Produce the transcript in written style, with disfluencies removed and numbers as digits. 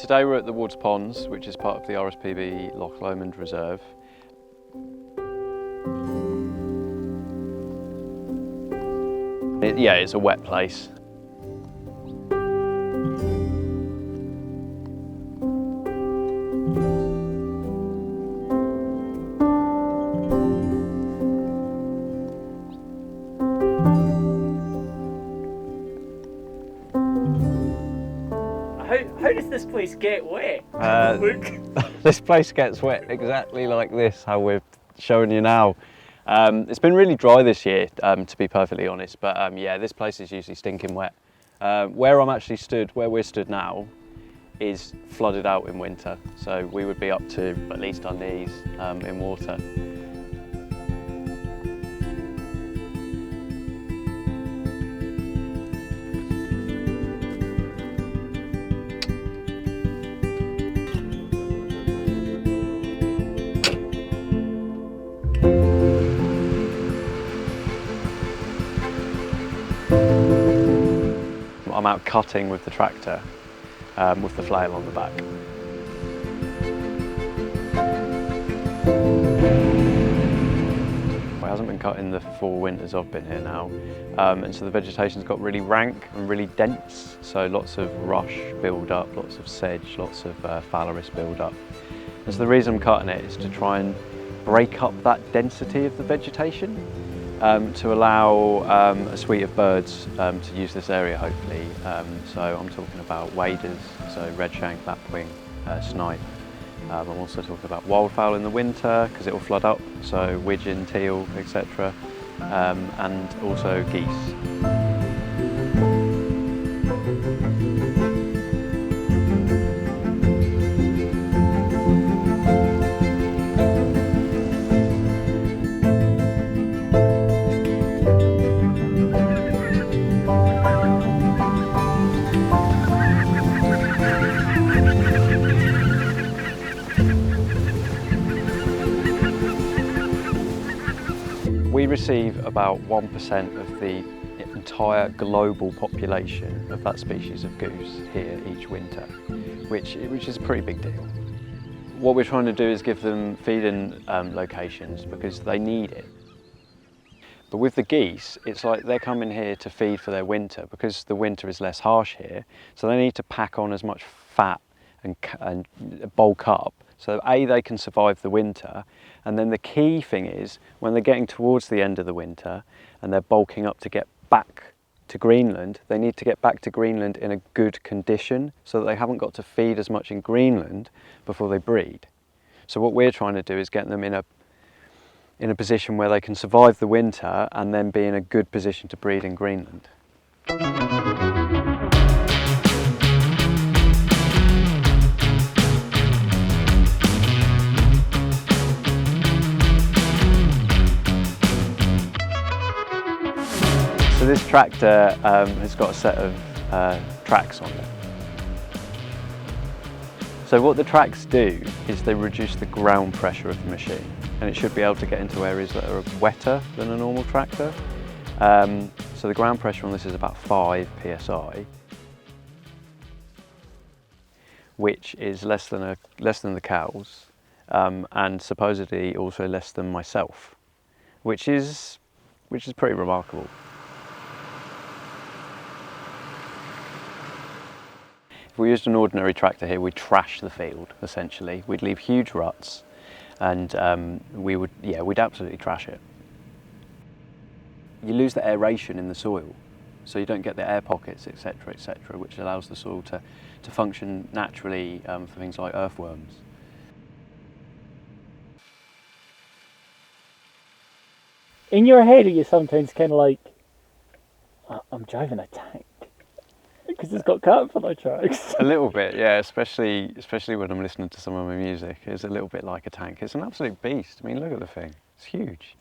today we're at the Woods Ponds, which is part of the RSPB Loch Lomond Reserve. Yeah, it's a wet place. How does this place get wet? Look. This place gets wet exactly like this, how we're showing you now. It's been really dry this year, to be perfectly honest, but yeah, this place is usually stinking wet. Where we're stood now, is flooded out in winter, so we would be up to at least our knees in water. I'm out cutting with the tractor, with the flail on the back. It hasn't been cut in the 4 winters I've been here now, and so the vegetation's got really rank and really dense, so lots of rush build up, lots of sedge, lots of phalaris build up. And so the reason I'm cutting it is to try and break up that density of the vegetation, to allow a suite of birds to use this area hopefully. So I'm talking about waders, so redshank, lapwing, snipe. I'm also talking about wildfowl in the winter because it will flood up, so widgeon, teal, etc. And also geese. We receive about 1% of the entire global population of that species of goose here each winter, which is a pretty big deal. What we're trying to do is give them feeding locations because they need it. But with the geese, it's like they're coming here to feed for their winter because the winter is less harsh here, so they need to pack on as much fat and bulk up. So A, they can survive the winter, and then the key thing is when they're getting towards the end of the winter and they're bulking up to get back to Greenland, they need to get back to Greenland in a good condition so that they haven't got to feed as much in Greenland before they breed. So what we're trying to do is get them in a position where they can survive the winter and then be in a good position to breed in Greenland. So this tractor has got a set of tracks on it. So what the tracks do is they reduce the ground pressure of the machine, and it should be able to get into areas that are wetter than a normal tractor. So the ground pressure on this is about 5 psi, which is less than the cows, and supposedly also less than myself, which is pretty remarkable. If we used an ordinary tractor here, we'd trash the field, essentially. We'd leave huge ruts and we'd absolutely trash it. You lose the aeration in the soil, so you don't get the air pockets, etc., etc., which allows the soil to function naturally for things like earthworms. In your head, are you sometimes kind of like, I'm driving a tank? Because it's got caterpillar tracks. A little bit, yeah, especially when I'm listening to some of my music. It's a little bit like a tank. It's an absolute beast. I mean, look at the thing. It's huge.